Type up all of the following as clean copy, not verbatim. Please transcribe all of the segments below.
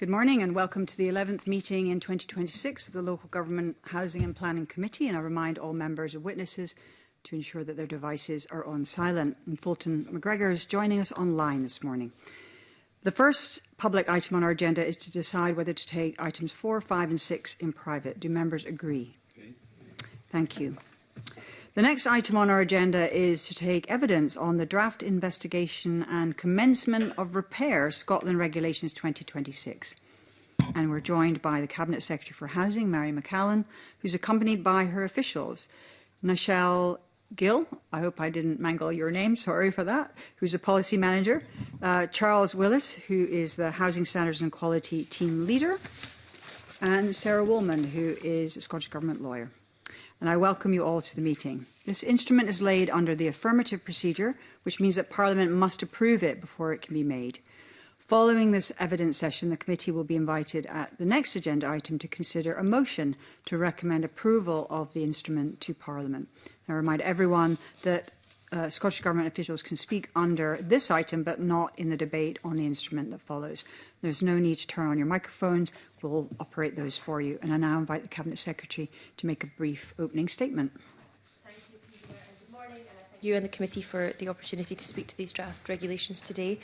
Good morning and welcome to the 11th meeting in 2026 of the Local Government Housing and Planning Committee, and I remind all members and witnesses to ensure that their devices are on silent. And Fulton McGregor is joining us online this morning. The first public item on our agenda is to decide whether to take items 4, 5 and 6 in private. Do members agree? Okay. Thank you. The next item on our agenda is to take evidence on the draft investigation and commencement of repair Scotland Regulations 2026. And we're joined by the Cabinet Secretary for Housing, Mary McCallan, who's accompanied by her officials, Nichelle Gill, I hope I didn't mangle your name, sorry for that, who's a policy manager, Charles Willis, who is the Housing Standards and Quality Team Leader, and Sarah Woolman, who is a Scottish Government lawyer. And I welcome you all to the meeting. This instrument is laid under the affirmative procedure, which means that Parliament must approve it before it can be made. Following this evidence session, the committee will be invited at the next agenda item to consider a motion to recommend approval of the instrument to Parliament. I remind everyone that Scottish Government officials can speak under this item, but not in the debate on the instrument that follows. There's no need to turn on your microphones. We'll operate those for you. And I now invite the Cabinet Secretary to make a brief opening statement. Thank you, Peter, and good morning. And I thank you and the committee for the opportunity to speak to these draft regulations today.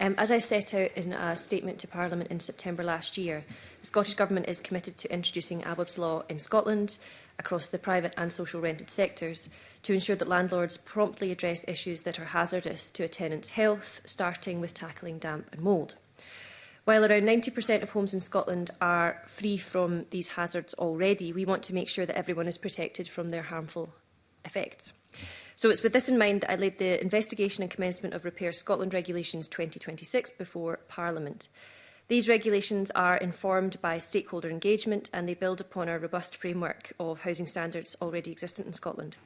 As I set out in a statement to Parliament in September last year, the Scottish Government is committed to introducing ABAB's law in Scotland across the private and social rented sectors to ensure that landlords promptly address issues that are hazardous to a tenant's health, starting with tackling damp and mould. While around 90% of homes in Scotland are free from these hazards already, we want to make sure that everyone is protected from their harmful effects. So it's with this in mind that I laid the investigation and commencement of Repair Scotland Regulations 2026 before Parliament. These regulations are informed by stakeholder engagement and they build upon our robust framework of housing standards already existent in Scotland.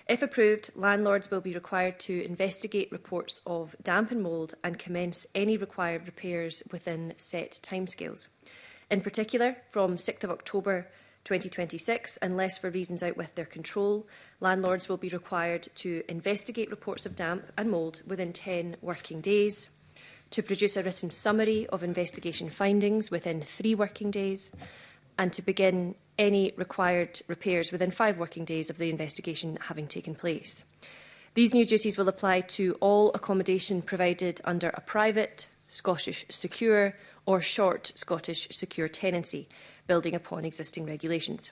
If approved, landlords will be required to investigate reports of damp and mould and commence any required repairs within set timescales. In particular, from 6th of October 2026, unless for reasons out with their control, landlords will be required to investigate reports of damp and mould within 10 working days, to produce a written summary of investigation findings within 3 working days, and to begin any required repairs within 5 working days of the investigation having taken place. These new duties will apply to all accommodation provided under a private, Scottish secure or short Scottish secure tenancy, building upon existing regulations.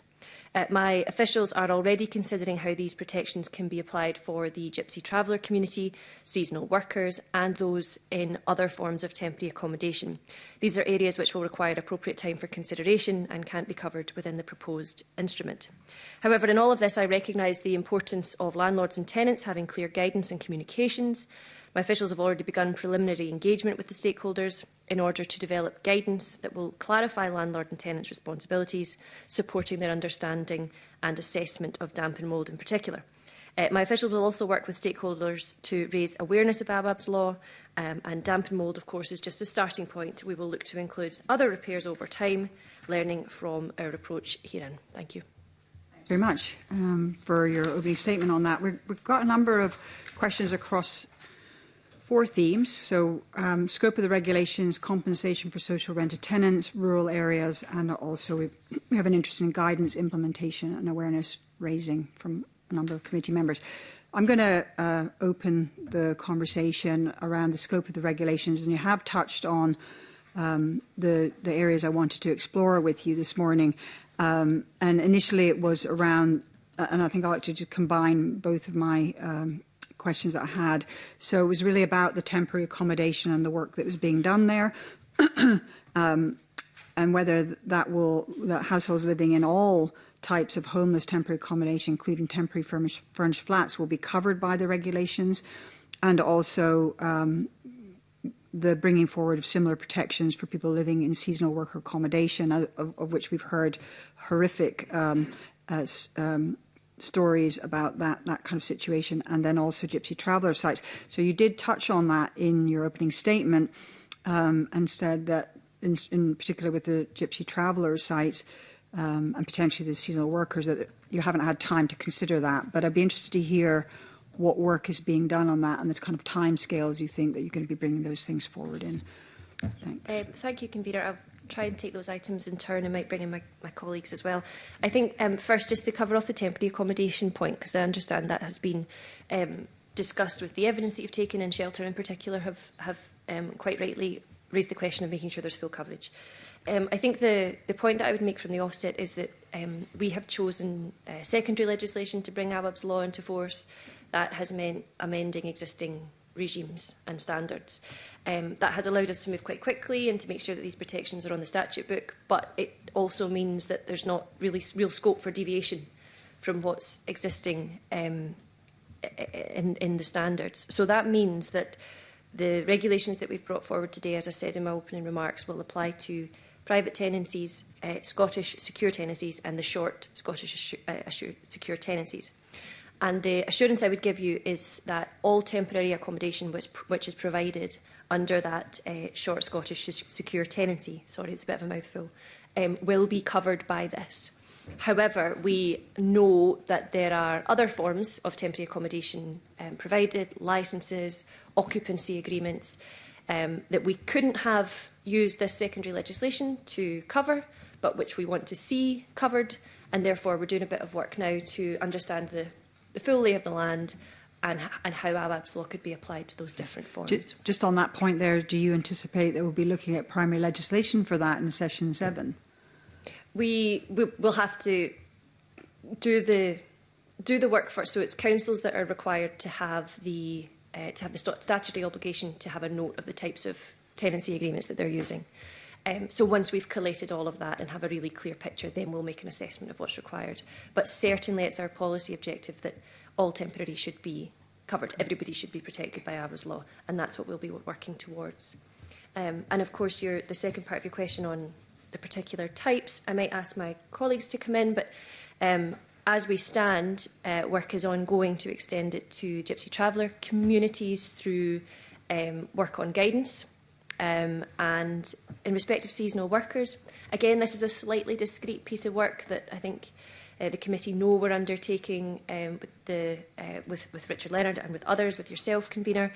My officials are already considering how these protections can be applied for the Gypsy Traveller community, seasonal workers and those in other forms of temporary accommodation. These are areas which will require appropriate time for consideration and can't be covered within the proposed instrument. However, in all of this, I recognise the importance of landlords and tenants having clear guidance and communications. My officials have already begun preliminary engagement with the stakeholders in order to develop guidance that will clarify landlord and tenants' responsibilities, supporting their understanding and assessment of damp and mould in particular. My officials will also work with stakeholders to raise awareness of ABAB's law, and damp and mould, of course, is just a starting point. We will look to include other repairs over time, learning from our approach herein. Thank you. Thanks very much for your opening statement on that. We've got a number of questions across 4 themes, so scope of the regulations, compensation for social rented tenants, rural areas, and also we have an interest in guidance, implementation and awareness raising from a number of committee members. I'm going to open the conversation around the scope of the regulations, and you have touched on the areas I wanted to explore with you this morning. And initially it was around, and I think I'd like to just combine both of my questions that I had. So it was really about the temporary accommodation and the work that was being done there, and whether that households living in all types of homeless temporary accommodation, including temporary furnished flats, will be covered by the regulations, and also the bringing forward of similar protections for people living in seasonal worker accommodation, of which we've heard horrific stories about that kind of situation, and then also Gypsy Traveller sites. So you did touch on that in your opening statement, and said that in particular with the Gypsy Traveller sites and potentially the seasonal workers, that you haven't had time to consider that. But I'd be interested to hear what work is being done on that and the kind of timescales you think that you're going to be bringing those things forward in. Thanks. Thank you, Convener. I'll try and take those items in turn and might bring in my colleagues as well. I think first, just to cover off the temporary accommodation point, because I understand that has been discussed with the evidence that you've taken, and Shelter in particular have quite rightly raised the question of making sure there's full coverage. I think the point that I would make from the offset is that we have chosen secondary legislation to bring Awab's law into force. That has meant amending existing regimes and standards. That has allowed us to move quite quickly and to make sure that these protections are on the statute book, but it also means that there's not really real scope for deviation from what's existing in the standards. So that means that the regulations that we've brought forward today, as I said in my opening remarks, will apply to private tenancies, Scottish secure tenancies, and the short Scottish secure tenancies. And the assurance I would give you is that all temporary accommodation which is provided under that short Scottish secure tenancy, sorry, it's a bit of a mouthful, will be covered by this. However, we know that there are other forms of temporary accommodation provided, licences, occupancy agreements, that we couldn't have used this secondary legislation to cover, but which we want to see covered, and therefore we're doing a bit of work now to understand the full lay of the land and how Awab's law could be applied to those different forms. Just on that point there, do you anticipate that we'll be looking at primary legislation for that in session 7? We'll have to do the work first. So it's councils that are required to have the statutory obligation to have a note of the types of tenancy agreements that they're using. So once we've collated all of that and have a really clear picture, then we'll make an assessment of what's required. But certainly it's our policy objective that all temporary should be covered. Everybody should be protected by Awab's law, and that's what we'll be working towards. And of course, the second part of your question on the particular types, I might ask my colleagues to come in, but as we stand, work is ongoing to extend it to Gypsy Traveller communities through work on guidance. And in respect of seasonal workers, again, this is a slightly discrete piece of work that I think the committee know we're undertaking with Richard Leonard and with others, with yourself, convener.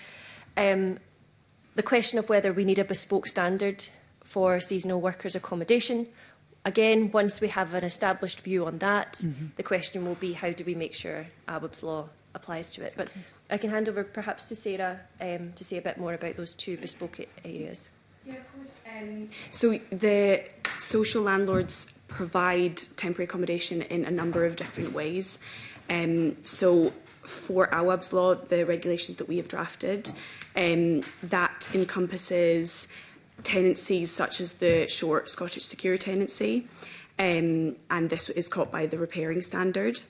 The question of whether we need a bespoke standard for seasonal workers' accommodation. Again, once we have an established view on that, the question will be how do we make sure Awab's law applies to it. But I can hand over perhaps to Sarah to say a bit more about those two bespoke areas. Yeah, of course. So the social landlords provide temporary accommodation in a number of different ways. So for Awab's law, the regulations that we have drafted, that encompasses tenancies such as the short Scottish secure tenancy, and this is caught by the repairing standard,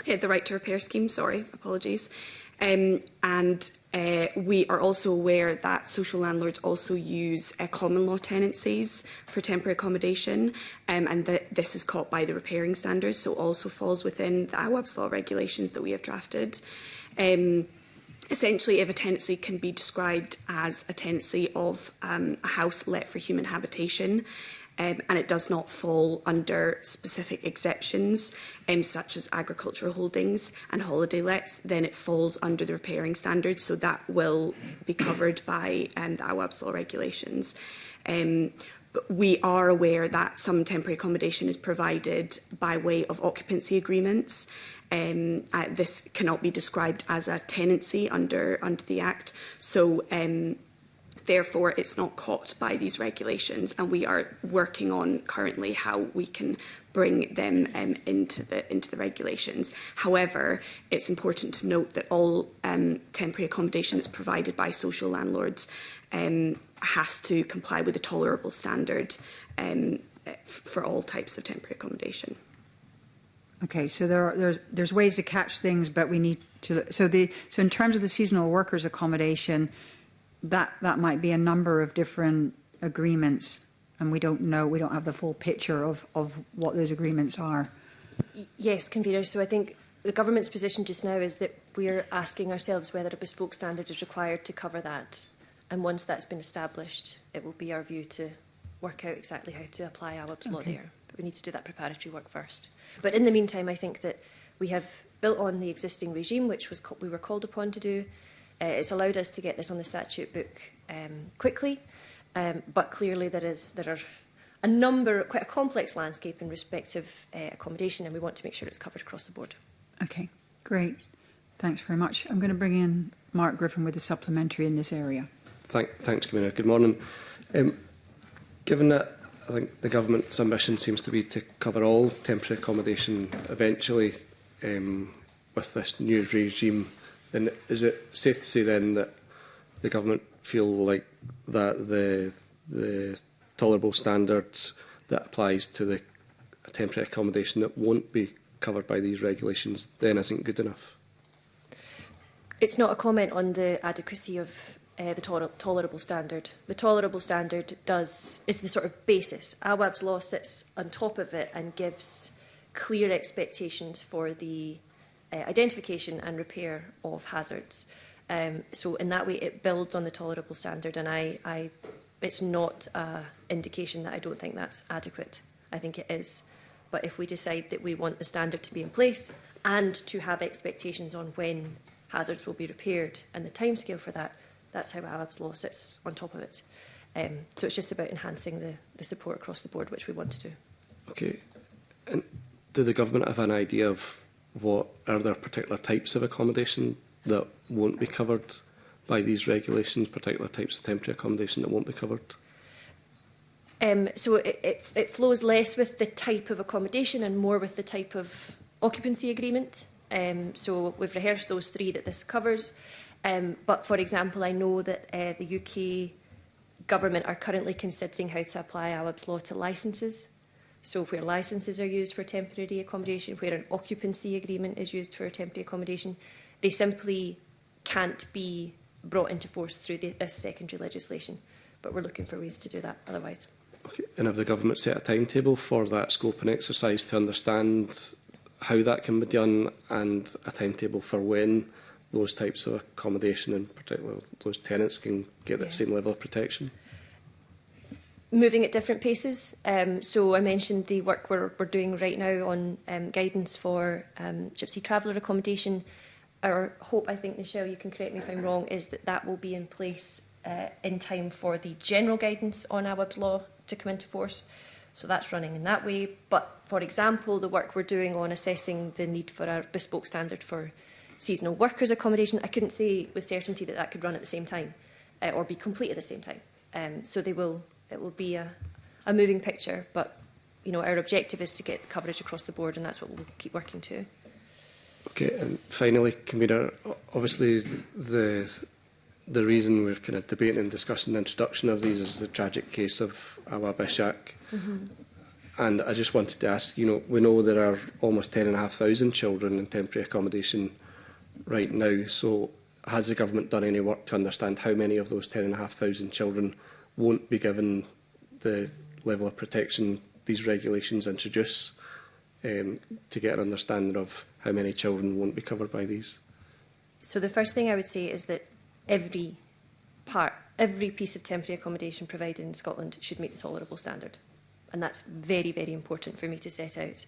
the right to repair scheme, apologies. And we are also aware that social landlords also use common law tenancies for temporary accommodation, and that this is caught by the repairing standards, so also falls within the Awab's law regulations that we have drafted. Essentially, if a tenancy can be described as a tenancy of a house let for human habitation, and it does not fall under specific exceptions, such as agricultural holdings and holiday lets, then it falls under the repairing standards, so that will be covered by the Awab's law regulations. But we are aware that some temporary accommodation is provided by way of occupancy agreements. This cannot be described as a tenancy under the Act, so therefore it's not caught by these regulations, and we are working on currently how we can bring them into the regulations. However, it's important to note that all temporary accommodation that's provided by social landlords has to comply with a tolerable standard for all types of temporary accommodation. Okay, so there's ways to catch things, but we need to. So in terms of the seasonal workers accommodation, that might be a number of different agreements, and we don't know. We don't have the full picture of what those agreements are. Yes, convener. So I think the government's position just now is that we're asking ourselves whether a bespoke standard is required to cover that, and once that's been established, it will be our view to work out exactly how to apply Awab's law there. But we need to do that preparatory work first. But in the meantime, I think that we have built on the existing regime, which we were called upon to do. It's allowed us to get this on the statute book quickly, but clearly there are quite a complex landscape in respect of accommodation, and we want to make sure it's covered across the board. Okay, great. Thanks very much. I'm going to bring in Mark Griffin with a supplementary in this area. Thanks, Commissioner. Good morning. Given that I think the government's ambition seems to be to cover all temporary accommodation eventually with this new regime, then is it safe to say then that the government feel like that the tolerable standards that applies to the temporary accommodation that won't be covered by these regulations then isn't good enough? It's not a comment on the adequacy of the tolerable standard. The tolerable standard is the sort of basis. Awaab's law sits on top of it and gives clear expectations for the identification and repair of hazards. So in that way, it builds on the tolerable standard, and it's not an indication that I don't think that's adequate. I think it is. But if we decide that we want the standard to be in place and to have expectations on when hazards will be repaired and the timescale for that, that's how Awaab's law sits on top of it. So it's just about enhancing the support across the board, which we want to do. Okay. And do the government have an idea of are there particular types of accommodation that won't be covered by these regulations, particular types of temporary accommodation that won't be covered? So it flows less with the type of accommodation and more with the type of occupancy agreement. So we've rehearsed those three that this covers. But, for example, I know that the UK government are currently considering how to apply Awaab's law to licences. So where licences are used for temporary accommodation, where an occupancy agreement is used for temporary accommodation, they simply can't be brought into force through this secondary legislation. But we're looking for ways to do that otherwise. Okay. And have the government set a timetable for that scope and exercise to understand how that can be done, and a timetable for when those types of accommodation, in particular those tenants, can get that same level of protection? Moving at different paces. So I mentioned the work we're doing right now on guidance for gypsy traveller accommodation. Our hope, I think, Michelle, you can correct me if I'm wrong, is that that will be in place in time for the general guidance on Awaab's law to come into force. So that's running in that way. But, for example, the work we're doing on assessing the need for a bespoke standard for seasonal workers accommodation, I couldn't say with certainty that that could run at the same time or be complete at the same time. So it will be a moving picture, but our objective is to get coverage across the board, and that's what we'll keep working to. Okay, and finally, Convener, obviously the reason we're kind of debating and discussing the introduction of these is the tragic case of Awaab Ishaq. And I just wanted to ask, we know there are almost 10,500 children in temporary accommodation right now, so has the government done any work to understand how many of those 10,500 children won't be given the level of protection these regulations introduce, to get an understanding of how many children won't be covered by these? So the first thing I would say is that every piece of temporary accommodation provided in Scotland should meet the tolerable standard. And that's very, very important for me to set out.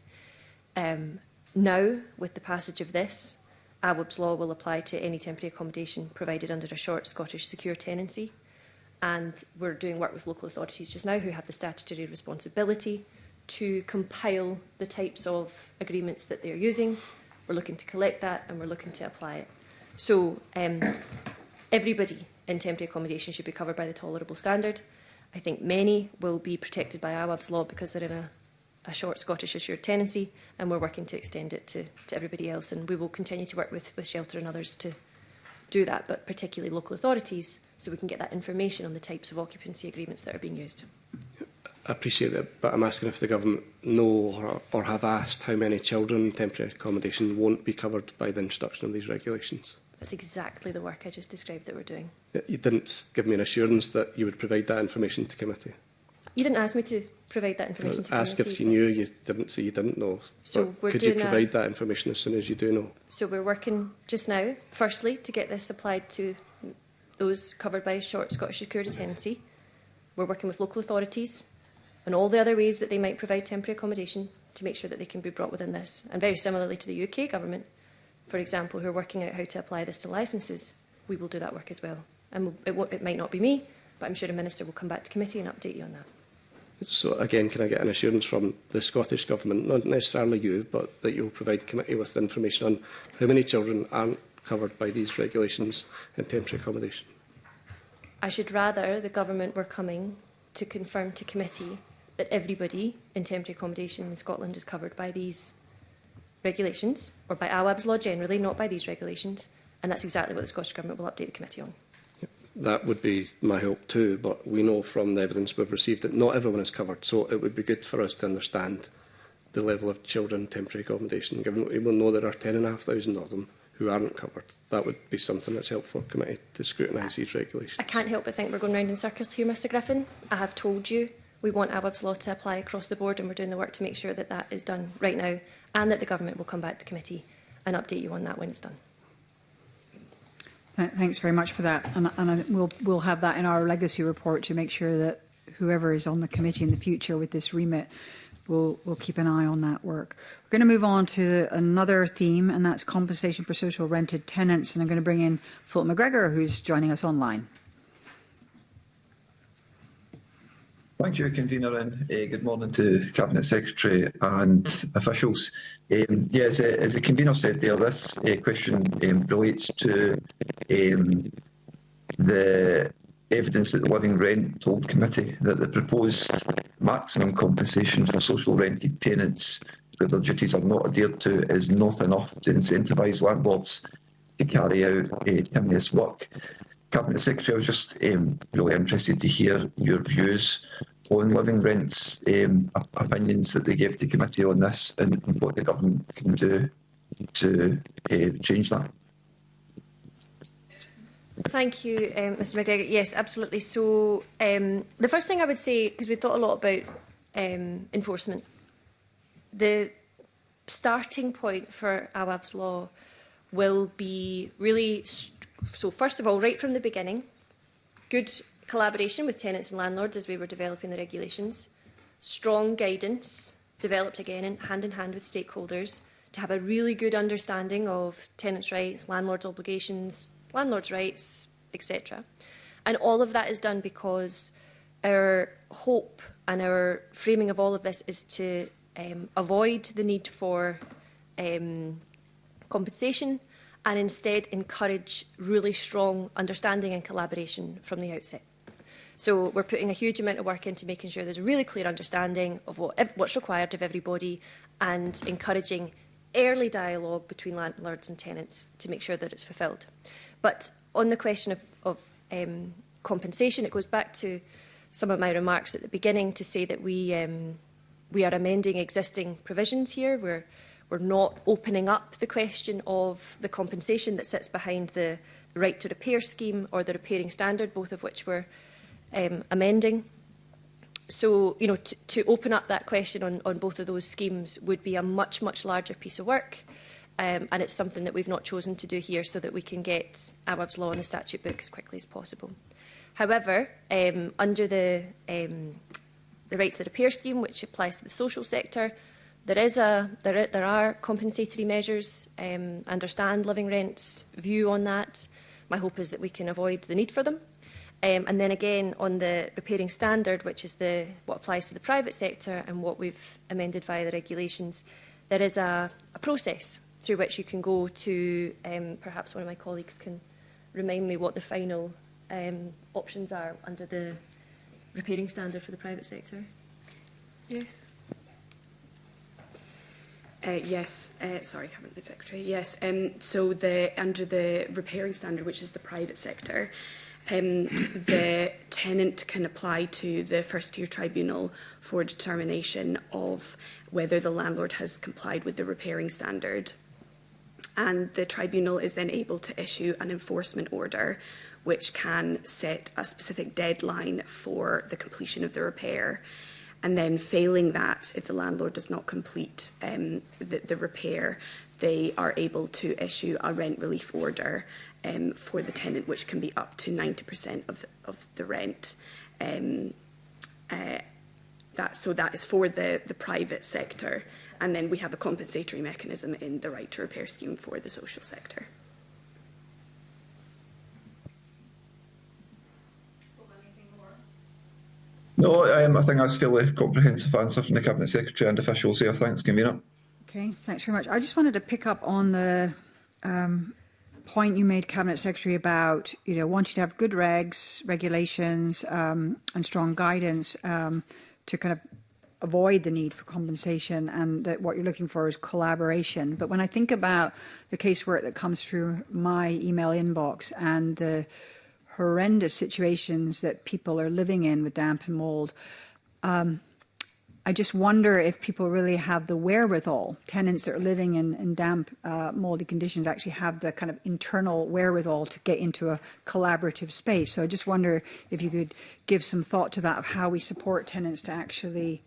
Now, with the passage of this, Awaab's law will apply to any temporary accommodation provided under a short Scottish secure tenancy. And we're doing work with local authorities just now who have the statutory responsibility to compile the types of agreements that they're using. We're looking to collect that and we're looking to apply it. So everybody in temporary accommodation should be covered by the tolerable standard. I think many will be protected by Awaab's law because they're in a short Scottish assured tenancy, and we're working to extend it to everybody else. And we will continue to work with Shelter and others to do that, but particularly local authorities, so we can get that information on the types of occupancy agreements that are being used. I appreciate that, but I'm asking if the government know or have asked how many children in temporary accommodation won't be covered by the introduction of these regulations. That's exactly the work I just described that we're doing. You didn't give me an assurance that you would provide that information to committee. You didn't ask me to provide that information to ask committee. if you knew, you didn't say you didn't know. So but could you provide that information as soon as you do know? So we're working just now, firstly, to get this applied to those covered by short Scottish security tenancy. We're working with local authorities and all the other ways that they might provide temporary accommodation to make sure that they can be brought within this. And very similarly to the UK government, for example, who are working out how to apply this to licences, we will do that work as well. And it might not be me, but I'm sure a minister will come back to committee and update you on that. So again, can I get an assurance from the Scottish Government, not necessarily you, but that you'll provide committee with information on how many children aren't covered by these regulations in temporary accommodation? I should rather the government were coming to confirm to committee that everybody in temporary accommodation in Scotland is covered by these regulations, or by AWAB's law generally, not by these regulations, and that's exactly what the Scottish Government will update the committee on. That would be my hope too, but we know from the evidence we've received that not everyone is covered, so it would be good for us to understand the level of children in temporary accommodation, given that we will know there are 10,500 of them who aren't covered. That would be something that's helpful for committee to scrutinise these regulations. I can't help but think we're going round in circles here, Mr Griffin. I have told you we want AWAB's law to apply across the board, and we're doing the work to make sure that that is done right now, and that the government will come back to committee and update you on that when it's done. Thanks very much for that. And we'll have that in our legacy report to make sure that whoever is on the committee in the future with this remit will keep an eye on that work. We're going to move on to another theme, and that's compensation for social rented tenants. And I'm going to bring in Fulton McGregor, who's joining us online. Thank you, Convener, and good morning to Cabinet Secretary and officials. As the Convener said there, this question relates to the evidence that the Living Rent told committee that the proposed maximum compensation for social rented tenants where their duties are not adhered to is not enough to incentivise landlords to carry out tedious work. Cabinet Secretary, I was just really interested to hear your views on Living Rent's opinions that they gave the committee on this, and what the government can do to change that. Thank you, Mr McGregor. Yes, absolutely. So the first thing I would say, because we thought a lot about enforcement, the starting point for AWAB's law will be really, so first of all, right from the beginning, good collaboration with tenants and landlords as we were developing the regulations, strong guidance developed again in hand with stakeholders to have a really good understanding of tenants' rights, landlords' obligations, landlords' rights, etc. And all of that is done because our hope and our framing of all of this is to avoid the need for compensation and instead encourage really strong understanding and collaboration from the outset. So we're putting a huge amount of work into making sure there's a really clear understanding of what's required of everybody, and encouraging early dialogue between landlords and tenants to make sure that it's fulfilled. But on the question of compensation, it goes back to some of my remarks at the beginning to say that we are amending existing provisions here. We're not opening up the question of the compensation that sits behind the right to repair scheme or the repairing standard, both of which we're amending. So, you know, to open up that question on both of those schemes would be a much larger piece of work, and it's something that we've not chosen to do here so that we can get AWAB's law in the statute book as quickly as possible. However, under the right to repair scheme, which applies to the social sector, there are compensatory measures. Understand Living Rent's view on that. My hope is that we can avoid the need for them. And then again, on the repairing standard, which is what applies to the private sector and what we've amended via the regulations, there is a process through which you can go to, perhaps one of my colleagues can remind me what the final options are under the repairing standard for the private sector. Yes. Sorry, Cabinet Secretary. Yes. So under the repairing standard, which is the private sector, the tenant can apply to the first-tier tribunal for determination of whether the landlord has complied with the repairing standard. And the tribunal is then able to issue an enforcement order which can set a specific deadline for the completion of the repair. And then failing that, if the landlord does not complete the repair, they are able to issue a rent relief order for the tenant, which can be up to 90% of the rent. So that is for the private sector. And then we have a compensatory mechanism in the right to repair scheme for the social sector. No, I think that's a fairly comprehensive answer from the Cabinet Secretary and officials here. Thanks, Convener. Okay, thanks very much. I just wanted to pick up on the point you made, Cabinet Secretary, about wanting to have good regulations, and strong guidance to kind of avoid the need for compensation, and that what you're looking for is collaboration. But when I think about the casework that comes through my email inbox and the horrendous situations that people are living in with damp and mould, I just wonder if people really have the wherewithal, tenants that are living in damp, mouldy conditions actually have the kind of internal wherewithal to get into a collaborative space. So I just wonder if you could give some thought to that, of how we support tenants to actually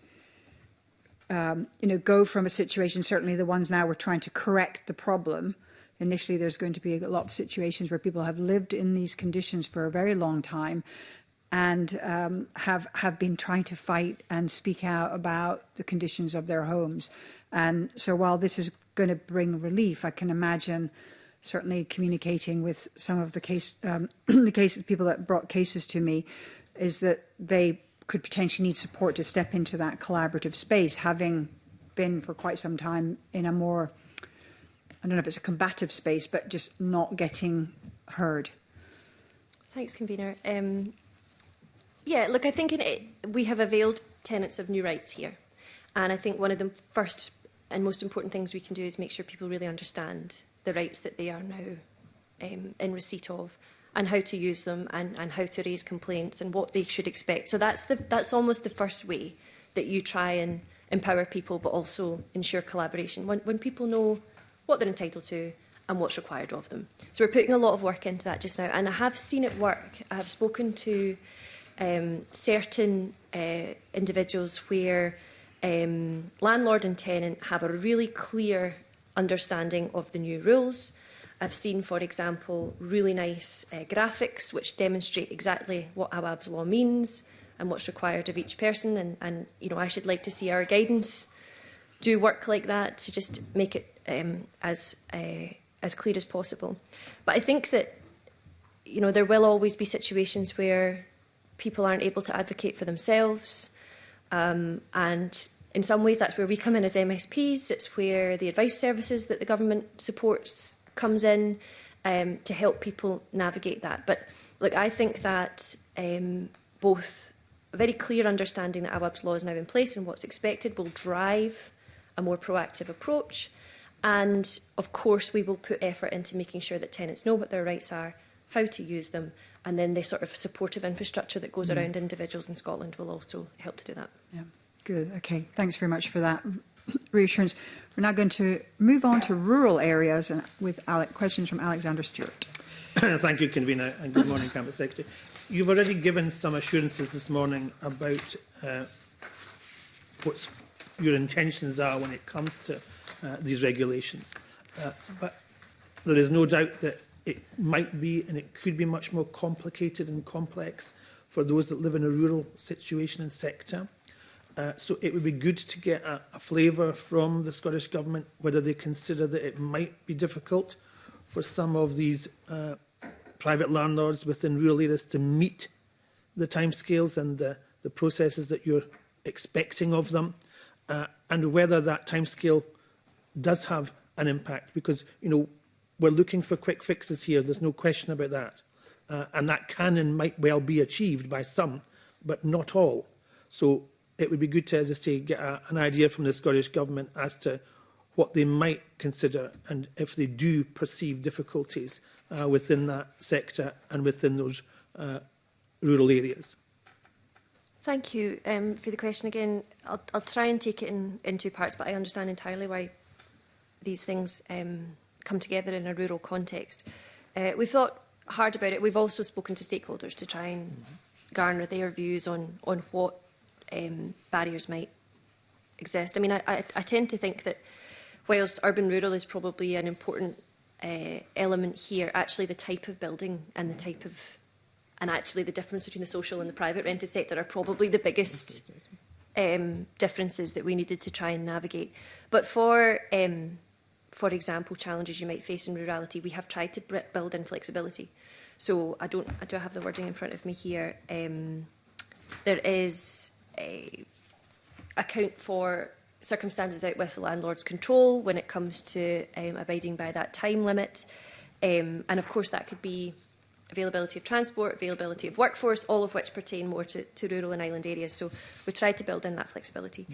go from a situation, certainly the ones now we're trying to correct the problem. Initially, there's going to be a lot of situations where people have lived in these conditions for a very long time and have been trying to fight and speak out about the conditions of their homes. And so while this is going to bring relief, I can imagine certainly communicating with some of the people that brought cases to me, is that they could potentially need support to step into that collaborative space, having been for quite some time in a more, I don't know if it's a combative space, but just not getting heard. Thanks, Convener. Yeah, look, I think we have availed tenants of new rights here. And I think one of the first and most important things we can do is make sure people really understand the rights that they are now in receipt of, and how to use them, and how to raise complaints and what they should expect. So that's almost the first way that you try and empower people, but also ensure collaboration. When people know what they're entitled to and what's required of them. So we're putting a lot of work into that just now, and I have seen it work. I have spoken to certain individuals where landlord and tenant have a really clear understanding of the new rules. I've seen, for example, really nice graphics which demonstrate exactly what Awab's law means and what's required of each person. And I should like to see our guidance do work like that to just make it as clear as possible. But I think that there will always be situations where people aren't able to advocate for themselves, and in some ways that's where we come in as MSPs. It's where the advice services that the government supports comes in to help people navigate that. But look, I think that both a very clear understanding that Awab's law is now in place and what's expected will drive a more proactive approach. And of course, we will put effort into making sure that tenants know what their rights are, how to use them, and then the sort of supportive infrastructure that goes around individuals in Scotland will also help to do that. Yeah, good. Okay, thanks very much for that reassurance. We're now going to move on to rural areas and with questions from Alexander Stewart. Thank you, Convener, and good morning, Cabinet Secretary. You've already given some assurances this morning about what your intentions are when it comes to these regulations. But there is no doubt that it might be, and it could be, much more complicated and complex for those that live in a rural situation and sector. So it would be good to get a flavour from the Scottish Government whether they consider that it might be difficult for some of these private landlords within rural areas to meet the timescales and the processes that you're expecting of them, and whether that timescale does have an impact, because we're looking for quick fixes here. There's no question about that, and that can and might well be achieved by some, but not all. So it would be good to, as I say, get an idea from the Scottish Government as to what they might consider, and if they do perceive difficulties within that sector and within those rural areas. Thank you for the question again. I'll try and take it in two parts, but I understand entirely why these things come together in a rural context. We thought hard about it. We've also spoken to stakeholders to try and garner their views on what barriers might exist. I mean, I tend to think that whilst urban-rural is probably an important element here, actually the type of building and the type of, and actually the difference between the social and the private rented sector are probably the biggest differences that we needed to try and navigate. But for example, challenges you might face in rurality, we have tried to build in flexibility. So I do have the wording in front of me here. There is a account for circumstances out with the landlord's control when it comes to abiding by that time limit. And of course that could be availability of transport, availability of workforce, all of which pertain more to rural and island areas. So we tried to build in that flexibility.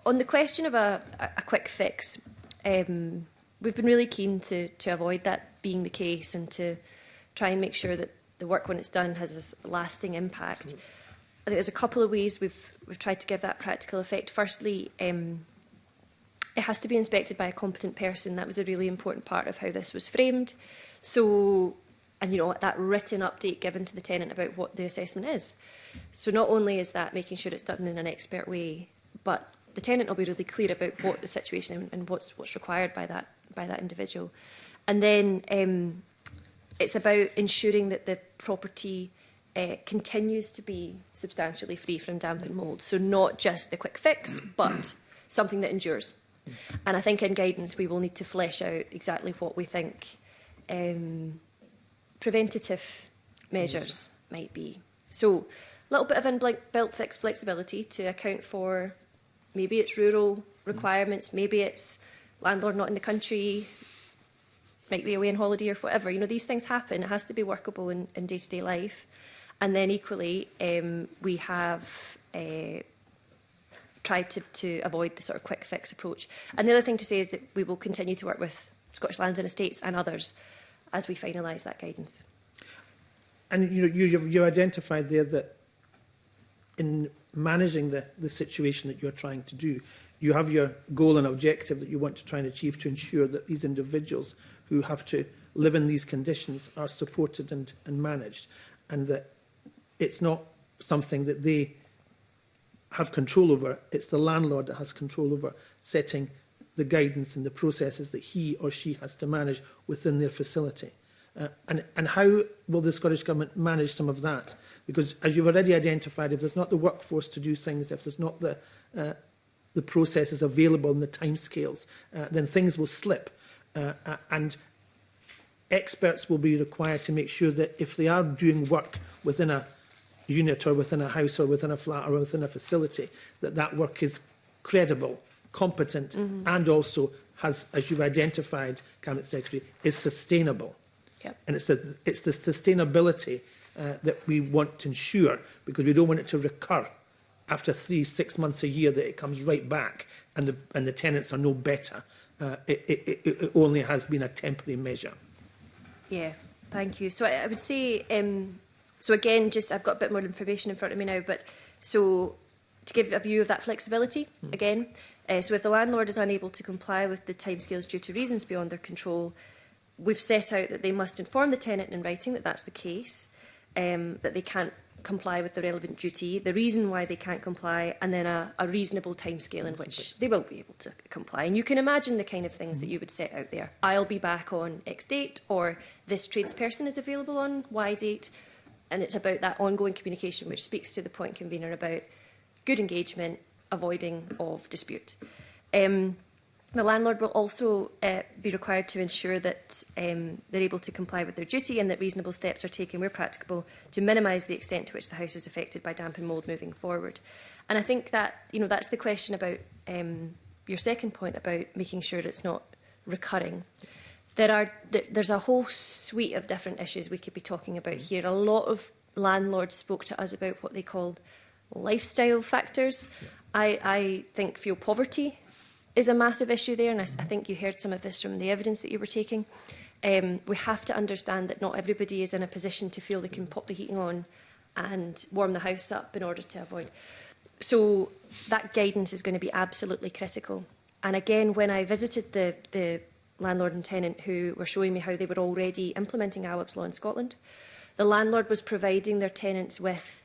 On the question of a quick fix, we've been really keen to avoid that being the case and to try and make sure that the work when it's done has a lasting impact. I think there's a couple of ways we've tried to give that practical effect. Firstly, it has to be inspected by a competent person. That was a really important part of how this was framed. So, and you know, that written update given to the tenant about what the assessment is. So not only is that making sure it's done in an expert way, but the tenant will be really clear about what the situation and what's required by that individual. And then it's about ensuring that the property continues to be substantially free from damp and mould. So not just the quick fix, but something that endures. And I think in guidance we will need to flesh out exactly what we think preventative measures might be. So a little bit of inbuilt flexibility to account for maybe it's rural requirements, maybe it's landlord not in the country, might be away on holiday or whatever. You know, these things happen. It has to be workable in day-to-day life. And then equally, we have tried to avoid the sort of quick fix approach. And the other thing to say is that we will continue to work with Scottish Lands and Estates and others as we finalise that guidance. And you identified there that in managing the situation that you're trying to do, you have your goal and objective that you want to try and achieve to ensure that these individuals who have to live in these conditions are supported and managed, and that it's not something that they have control over, it's the landlord that has control over setting the guidance and the processes that he or she has to manage within their facility. And how will the Scottish Government manage some of that? Because, as you've already identified, if there's not the workforce to do things, if there's not the processes available and the timescales, then things will slip. And experts will be required to make sure that if they are doing work within a unit or within a house or within a flat or within a facility, that work is credible, competent, and also has, as you've identified, Cabinet Secretary, is sustainable. Yep. And it's the sustainability that we want to ensure, because we don't want it to recur after 3-6 months a year, that it comes right back and the tenants are no better. It only has been a temporary measure. Yeah, thank you. So I would say, so again, just I've got a bit more information in front of me now, but so to give a view of that flexibility, again, so if the landlord is unable to comply with the timescales due to reasons beyond their control, we've set out that they must inform the tenant in writing that that's the case, that they can't comply with the relevant duty, the reason why they can't comply, and then a reasonable timescale in which they will be able to comply. And you can imagine the kind of things that you would set out there. I'll be back on X date, or this tradesperson is available on Y date. And it's about that ongoing communication, which speaks to the point, convener, about good engagement, avoiding of dispute. The landlord will also be required to ensure that they're able to comply with their duty and that reasonable steps are taken where practicable to minimise the extent to which the house is affected by damp and mould moving forward. And I think that, you know, that's the question about your second point about making sure it's not recurring. There's a whole suite of different issues we could be talking about here. A lot of landlords spoke to us about what they called lifestyle factors. I think fuel poverty is a massive issue there, and I think you heard some of this from the evidence that you were taking. We have to understand that not everybody is in a position to feel they can pop the heating on and warm the house up in order to avoid. So that guidance is going to be absolutely critical. And again, when I visited the landlord and tenant who were showing me how they were already implementing AWAB's law in Scotland, the landlord was providing their tenants with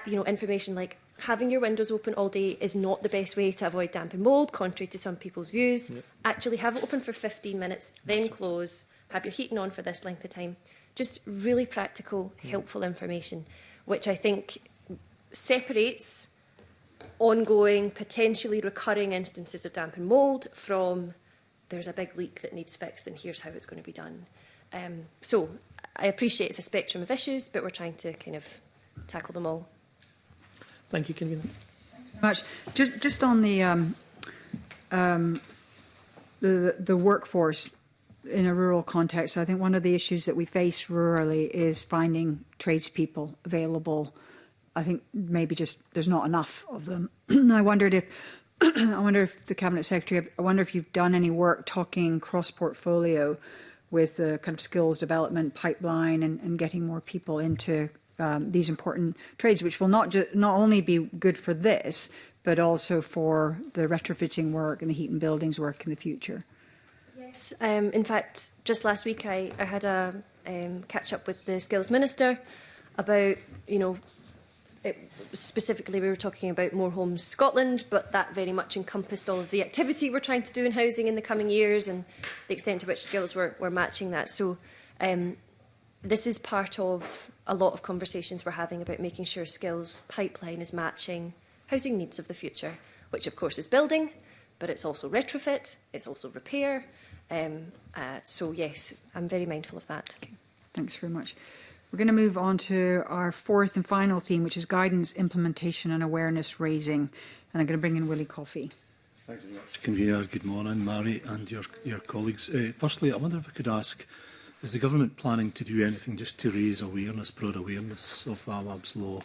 information like having your windows open all day is not the best way to avoid damp and mould, contrary to some people's views. Yep. Actually have it open for 15 minutes, then close, have your heating on for this length of time. Just really practical, helpful information, which I think separates ongoing, potentially recurring instances of damp and mould from there's a big leak that needs fixed and here's how it's going to be done. So I appreciate it's a spectrum of issues, but we're trying to kind of tackle them all. Thank you, Convener. Much. Just on the workforce in a rural context, I think one of the issues that we face rurally is finding tradespeople available. I think maybe just there's not enough of them. I wondered if the Cabinet Secretary, I wonder if you've done any work talking cross-portfolio with the kind of skills development pipeline and getting more people into these important trades, which will not only be good for this, but also for the retrofitting work and the heat and buildings work in the future. Yes, in fact, just last week I had a catch up with the Skills Minister about, specifically we were talking about More Homes Scotland, but that very much encompassed all of the activity we're trying to do in housing in the coming years and the extent to which skills we're matching that. So this is part of a lot of conversations we're having about making sure skills pipeline is matching housing needs of the future, which of course is building, but it's also retrofit, it's also repair. So yes, I'm very mindful of that. Okay. Thanks very much. We're going to move on to our fourth and final theme, which is guidance, implementation and awareness raising. And I'm going to bring in Willie Coffey. Thanks very much, Convener. Good morning, Mary and your colleagues. Firstly, I wonder if I could ask, is the government planning to do anything just to raise awareness, broad awareness of Awab's law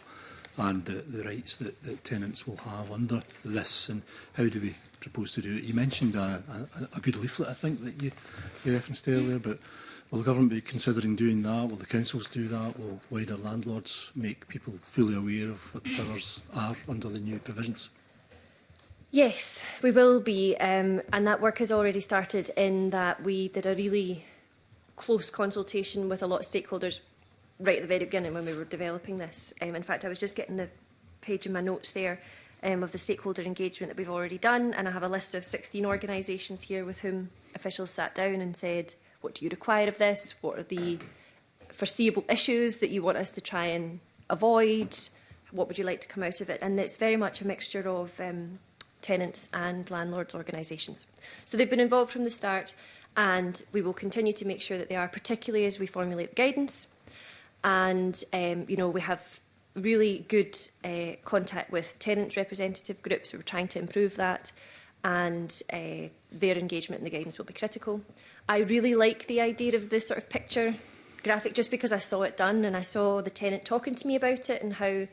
and the rights that tenants will have under this, and how do we propose to do it? You mentioned a good leaflet, I think, that you referenced earlier, but will the government be considering doing that? Will the councils do that? Will wider landlords make people fully aware of what the powers are under the new provisions? Yes, we will be, and that work has already started in that we did a really close consultation with a lot of stakeholders right at the very beginning when we were developing this. In fact, I was just getting the page in my notes there of the stakeholder engagement that we've already done, and I have a list of 16 organisations here with whom officials sat down and said, what do you require of this? What are the foreseeable issues that you want us to try and avoid? What would you like to come out of it? And it's very much a mixture of tenants and landlords organisations. So they've been involved from the start, and we will continue to make sure that they are, particularly as we formulate the guidance. And, we have really good contact with tenants' representative groups. We're trying to improve that, and their engagement in the guidance will be critical. I really like the idea of this sort of picture graphic, just because I saw it done and I saw the tenant talking to me about it and how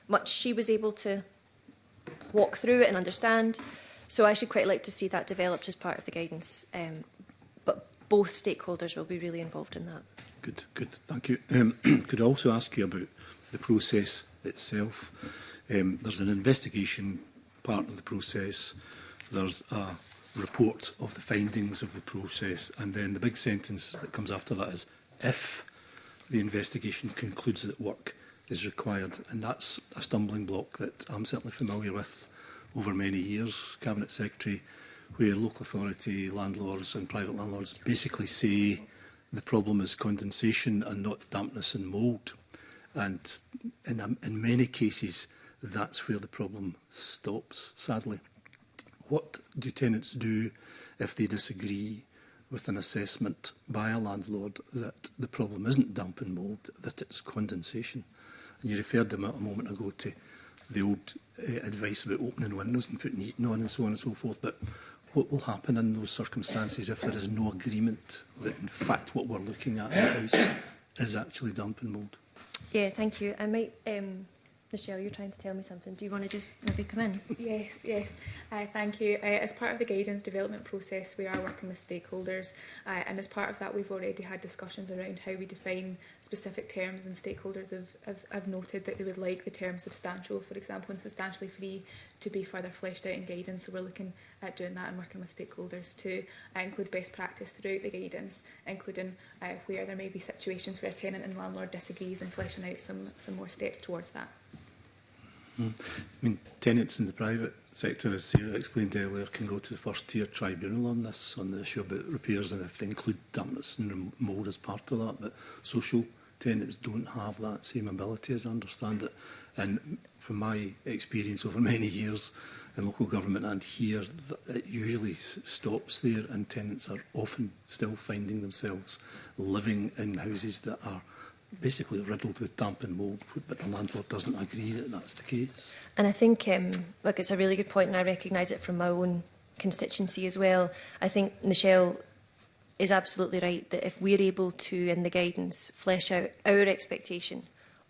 much she was able to walk through it and understand. So I should quite like to see that developed as part of the guidance. But both stakeholders will be really involved in that. Good, thank you. Could I also ask you about the process itself? There's an investigation part of the process. There's a report of the findings of the process, and then the big sentence that comes after that is if the investigation concludes that work is required, and that's a stumbling block that I'm certainly familiar with over many years, Cabinet Secretary, where local authority, landlords and private landlords basically say the problem is condensation and not dampness and mould, and in many cases that's where the problem stops, sadly. What do tenants do if they disagree with an assessment by a landlord that the problem isn't damp and mould, that it's condensation? And you referred them a moment ago to the old advice about opening windows and putting heating on and so on and so forth, but what will happen in those circumstances if there is no agreement that in fact what we're looking at in the house is actually damp and mould? Yeah, thank you. I might... Michelle, you're trying to tell me something. Do you want to just maybe come in? Yes. Thank you. As part of the guidance development process, we are working with stakeholders, and as part of that, we've already had discussions around how we define specific terms, and stakeholders have noted that they would like the term substantial, for example, and substantially free to be further fleshed out in guidance. So we're looking at doing that and working with stakeholders to include best practice throughout the guidance, including where there may be situations where tenant and landlord disagrees, and fleshing out some more steps towards that. I mean, tenants in the private sector, as Sarah explained earlier, can go to the first tier tribunal on this, on the issue about repairs, and if they include dampness and mould as part of that. But social tenants don't have that same ability, as I understand it. And from my experience over many years in local government and here, it usually stops there, and tenants are often still finding themselves living in houses that are basically riddled with damp and mould, but the landlord doesn't agree that that's the case. And I think, look, it's a really good point, and I recognise it from my own constituency as well. I think Michelle is absolutely right that if we're able to, in the guidance, flesh out our expectation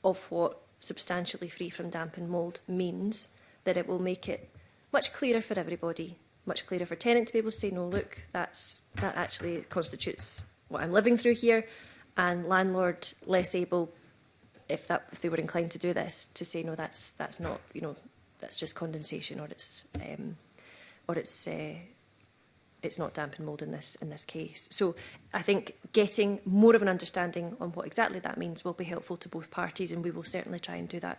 of what substantially free from damp and mould means, that it will make it much clearer for everybody, much clearer for tenant to be able to say, no, look, that actually constitutes what I'm living through here, and landlord less able, if they were inclined to do this, to say, no, that's not, you know, that's just condensation, or it's not damp and mould in this case. So I think getting more of an understanding on what exactly that means will be helpful to both parties, and we will certainly try and do that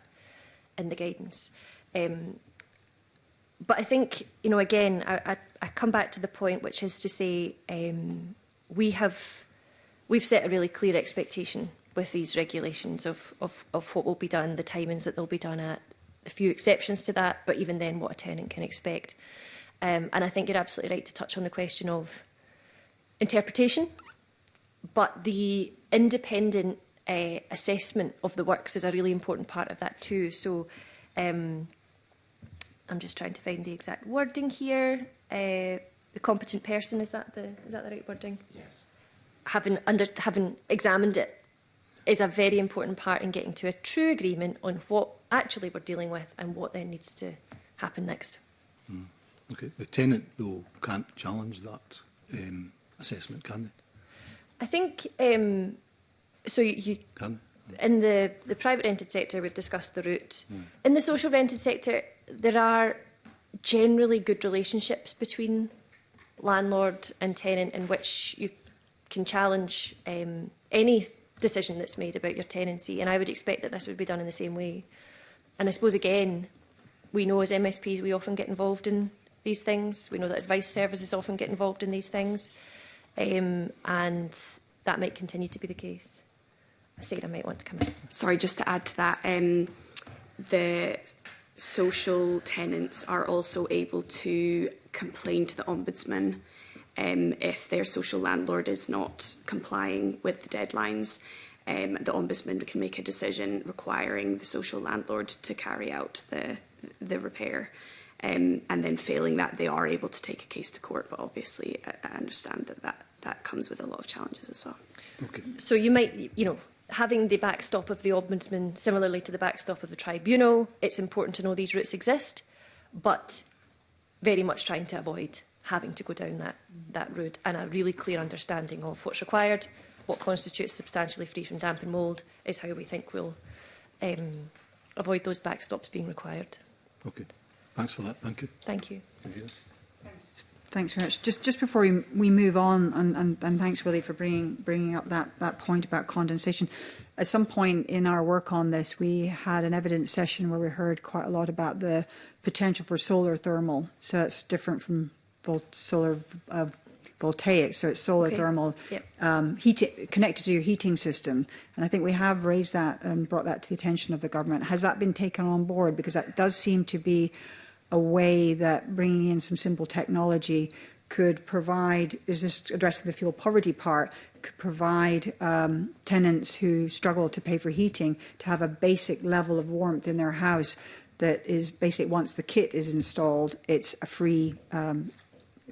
in the guidance. But I think, you know, again, I come back to the point, which is to say we've set a really clear expectation with these regulations of what will be done, the timings that they'll be done at, a few exceptions to that, but even then what a tenant can expect. And I think you're absolutely right to touch on the question of interpretation, but the independent assessment of the works is a really important part of that too. So I'm just trying to find the exact wording here. The competent person, is that the right wording? Yes. Having examined it is a very important part in getting to a true agreement on what actually we're dealing with and what then needs to happen next. Mm. Okay. The tenant, though, can't challenge that assessment, can they? I think so. You can. In the private rented sector, we've discussed the route. Mm. In the social rented sector, there are generally good relationships between landlord and tenant, in which you can challenge any decision that's made about your tenancy, and I would expect that this would be done in the same way. And I suppose, again, we know as MSPs we often get involved in these things. We know that advice services often get involved in these things, and that might continue to be the case. Sarah might want to come in. Sorry, just to add to that, the social tenants are also able to complain to the Ombudsman if their social landlord is not complying with the deadlines. The Ombudsman can make a decision requiring the social landlord to carry out the repair. And then failing that, they are able to take a case to court. But obviously, I understand that comes with a lot of challenges as well. Okay. So you might, you know, having the backstop of the Ombudsman, similarly to the backstop of the tribunal, it's important to know these routes exist, but very much trying to avoid having to go down that road, and a really clear understanding of what's required, what constitutes substantially free from damp and mould, is how we think we'll avoid those backstops being required. Okay. Thanks for that. Thank you. Thank you. Thanks very much. Just before we move on, and thanks, Willie, for bringing up that point about condensation. At some point in our work on this, we had an evidence session where we heard quite a lot about the potential for solar thermal. So it's different from solar voltaic. So it's solar thermal connected to your heating system. And I think we have raised that and brought that to the attention of the government. Has that been taken on board? Because that does seem to be a way that bringing in some simple technology could provide, is this addressing the fuel poverty part, could provide tenants who struggle to pay for heating to have a basic level of warmth in their house that is basic. Once the kit is installed, it's a free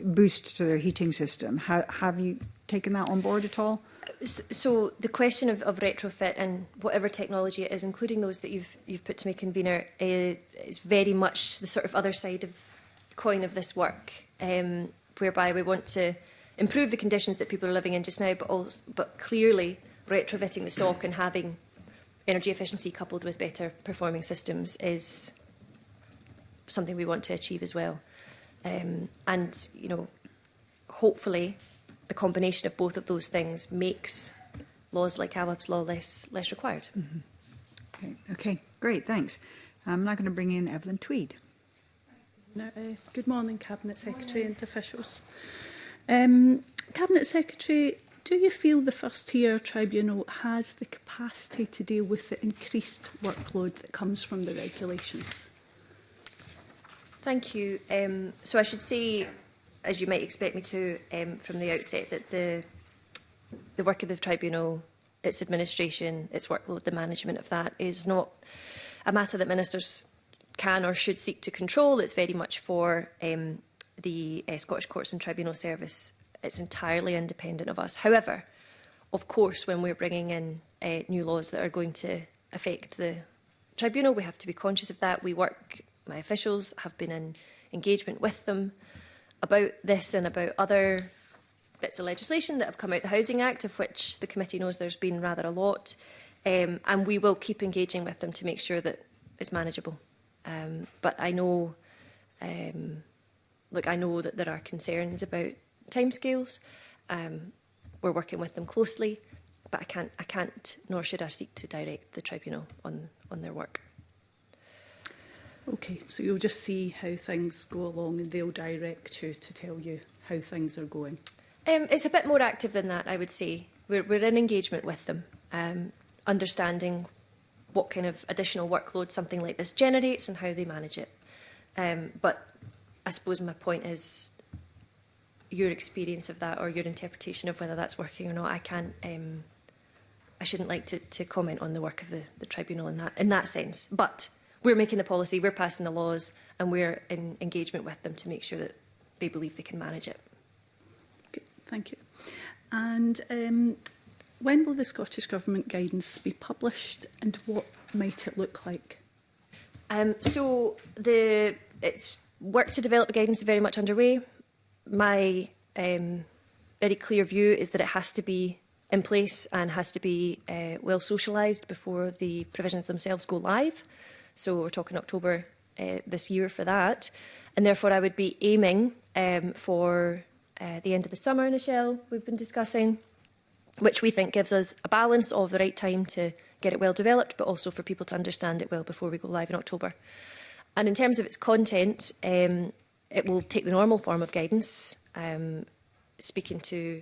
boost to their heating system. Have you taken that on board at all? So the question of retrofit and whatever technology it is, including those that you've put to me, convener, is very much the sort of other side of the coin of this work, whereby we want to improve the conditions that people are living in just now, but clearly retrofitting the stock and having energy efficiency coupled with better performing systems is something we want to achieve as well. And you know, hopefully, the combination of both of those things makes laws like Awab's law less required. Mm-hmm. Okay, great, thanks. I'm now going to bring in Evelyn Tweed. Good morning, Cabinet Secretary and officials. Cabinet Secretary, do you feel the First Tier Tribunal has the capacity to deal with the increased workload that comes from the regulations? Thank you. So I should say, as you might expect me to from the outset, that the work of the Tribunal its administration, its workload, the management of that is not a matter that ministers can or should seek to control. It's very much for the Scottish Courts and Tribunal Service. It's entirely independent of us. However, of course, when we're bringing in new laws that are going to affect the tribunal, we have to be conscious of that. My officials have been in engagement with them about this and about other bits of legislation that have come out the Housing Act, of which the committee knows there's been rather a lot. And we will keep engaging with them to make sure that it's manageable. But I know, I know that there are concerns about timescales. We're working with them closely, but I can't, nor should I seek to direct the tribunal on their work. Okay, so you'll just see how things go along and they'll direct you to tell you how things are going. It's a bit more active than that, I would say. We're in engagement with them, understanding what kind of additional workload something like this generates and how they manage it. But I suppose my point is your experience of that or your interpretation of whether that's working or not. I shouldn't like to comment on the work of the tribunal in that sense. But we're making the policy, we're passing the laws, and we're in engagement with them to make sure that they believe they can manage it. Okay, thank you. And when will the Scottish Government guidance be published, and what might it look like? So it's work to develop the guidance is very much underway. My very clear view is that it has to be in place and has to be well socialised before the provisions themselves go live. So we're talking October this year for that. And therefore I would be aiming for the end of the summer, Michelle, we've been discussing, which we think gives us a balance of the right time to get it well developed, but also for people to understand it well before we go live in October. And in terms of its content, it will take the normal form of guidance, speaking to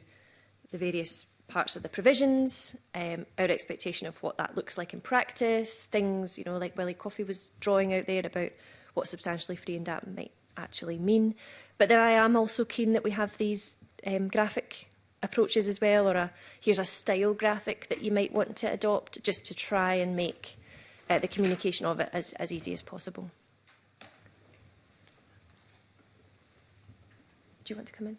the various parts of the provisions, our expectation of what that looks like in practice, things, like Willie Coffey was drawing out there about what substantially free and damp might actually mean. But then I am also keen that we have these graphic approaches as well, or here's a style graphic that you might want to adopt, just to try and make the communication of it as easy as possible. Do you want to come in?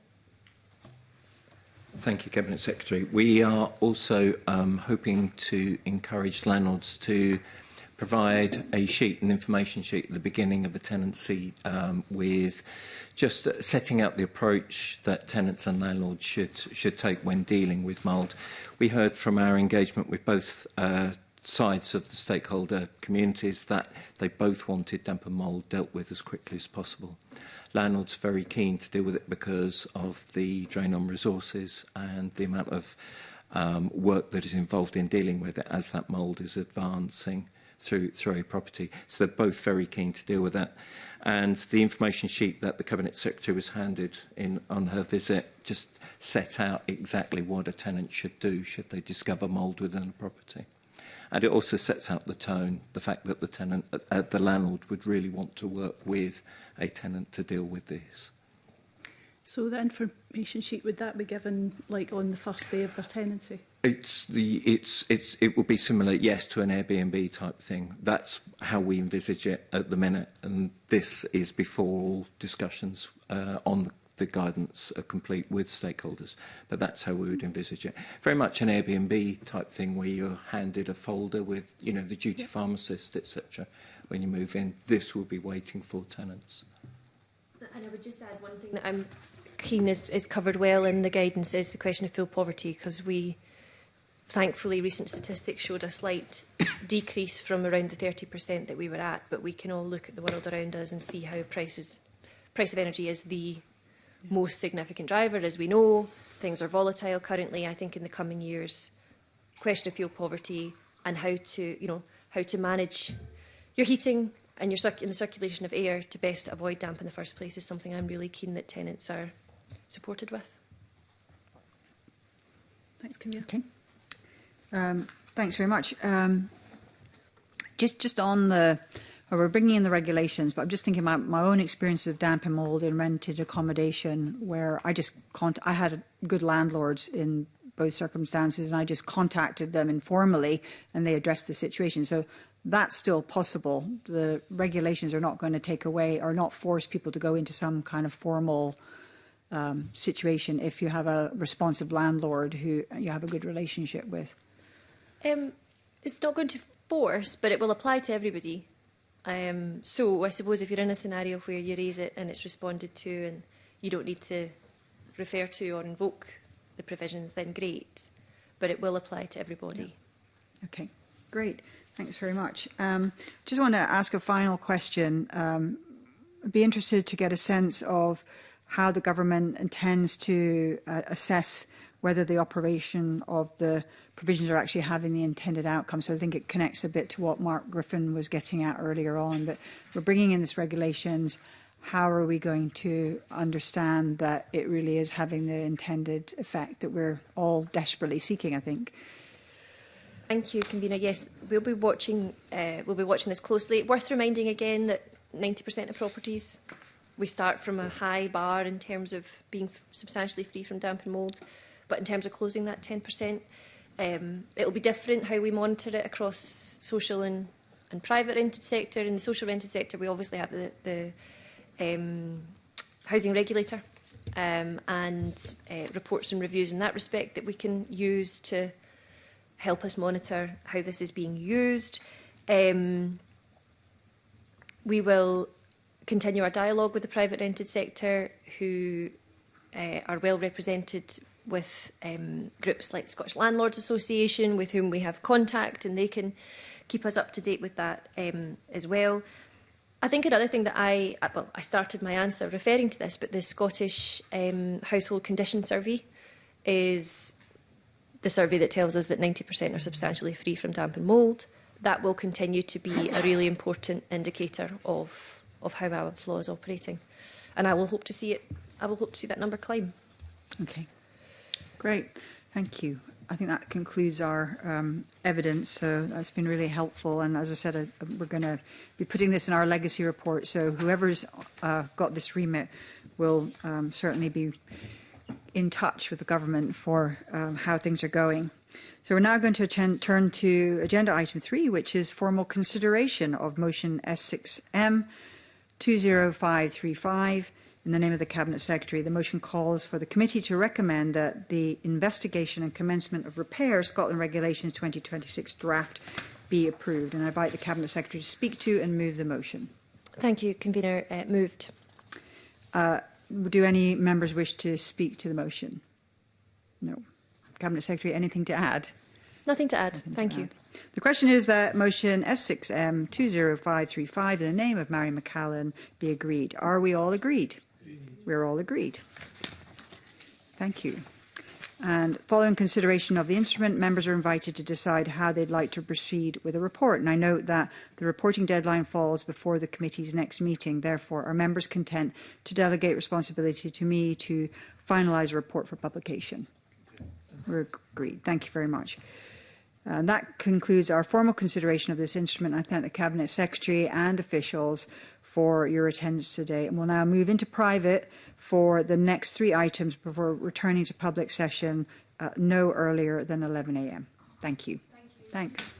Thank you, Cabinet Secretary. We are also hoping to encourage landlords to provide a sheet, an information sheet at the beginning of a tenancy with just setting out the approach that tenants and landlords should take when dealing with mould. We heard from our engagement with both sides of the stakeholder communities that they both wanted damp and mould dealt with as quickly as possible. Landlords are very keen to deal with it because of the drain on resources and the amount of work that is involved in dealing with it as that mould is advancing through a property. So they're both very keen to deal with that. And the information sheet that the Cabinet Secretary was handed in on her visit just set out exactly what a tenant should do should they discover mould within a property. And it also sets out the tone, the fact that the landlord would really want to work with a tenant to deal with this. So the information sheet, would that be given like on the first day of their tenancy? It will be similar, yes, to an Airbnb type thing. That's how we envisage it at the minute, and this is before all discussions on the guidance are complete with stakeholders. But that's how we would envisage it. Very much an Airbnb type thing where you're handed a folder with, the duty pharmacist, etc. When you move in, this will be waiting for tenants. And I would just add one thing that I'm keen is covered well in the guidance is the question of fuel poverty, because thankfully recent statistics showed a slight decrease from around the 30% that we were at, but we can all look at the world around us and see how price of energy is the most significant driver. As we know, things are volatile currently. I think in the coming years, question of fuel poverty and how to manage your heating and in the circulation of air to best avoid damp in the first place is something I'm really keen that tenants are supported with. Thanks, Camille. Okay. Thanks very much. Just on we're bringing in the regulations, but I'm just thinking about my own experience of damp and mould in rented accommodation, where I had good landlords in both circumstances, and I just contacted them informally and they addressed the situation. So that's still possible. The regulations are not going to take away or not force people to go into some kind of formal situation if you have a responsive landlord who you have a good relationship with. It's not going to force, but it will apply to everybody. So I suppose if you're in a scenario where you raise it and it's responded to and you don't need to refer to or invoke the provisions, then great. But it will apply to everybody. Yeah. Okay, great. Thanks very much. Just want to ask a final question. I'd be interested to get a sense of how the government intends to assess whether the operation of the provisions are actually having the intended outcome. So I think it connects a bit to what Mark Griffin was getting at earlier on. But we're bringing in this regulations. How are we going to understand that it really is having the intended effect that we're all desperately seeking, I think? Thank you, Convener. Yes, we'll be watching this closely. Worth reminding again that 90% of properties, we start from a high bar in terms of being substantially free from damp and mould, but in terms of closing that 10%, it'll be different how we monitor it across social and private rented sector. In the social rented sector, we obviously have the housing regulator and reports and reviews in that respect that we can use to help us monitor how this is being used. We will continue our dialogue with the private rented sector, who are well represented with groups like the Scottish Landlords Association, with whom we have contact, and they can keep us up to date with that as well. I think another thing that I started my answer referring to this, but the Scottish Household Condition Survey is the survey that tells us that 90% are substantially free from damp and mould. That will continue to be a really important indicator of how our law is operating, and I will hope to see it. I will hope to see that number climb. Okay, great. Thank you. I think that concludes our evidence. So that's been really helpful. And as I said, we're going to be putting this in our legacy report. So whoever's got this remit will certainly be in touch with the government for how things are going. So we're now going to turn to agenda item 3, which is formal consideration of motion S6M 20535. In the name of the Cabinet Secretary, the motion calls for the committee to recommend that the investigation and commencement of repair Scotland Regulations 2026 draft be approved. And I invite the Cabinet Secretary to speak to and move the motion. Thank you, Convener. Moved. Do any members wish to speak to the motion? No. Cabinet Secretary, anything to add? Nothing to add. Thank you. The question is that motion S6M 20535 in the name of Mary McCallan be agreed. Are we all agreed? We're all agreed. Thank you. And following consideration of the instrument, members are invited to decide how they'd like to proceed with a report. And I note that the reporting deadline falls before the committee's next meeting. Therefore, are members content to delegate responsibility to me to finalise a report for publication? We're agreed. Thank you very much. And that concludes our formal consideration of this instrument. I thank the Cabinet Secretary and officials for your attendance today. And we'll now move into private for the next 3 items before returning to public session no earlier than 11 a.m. Thank you. Thanks.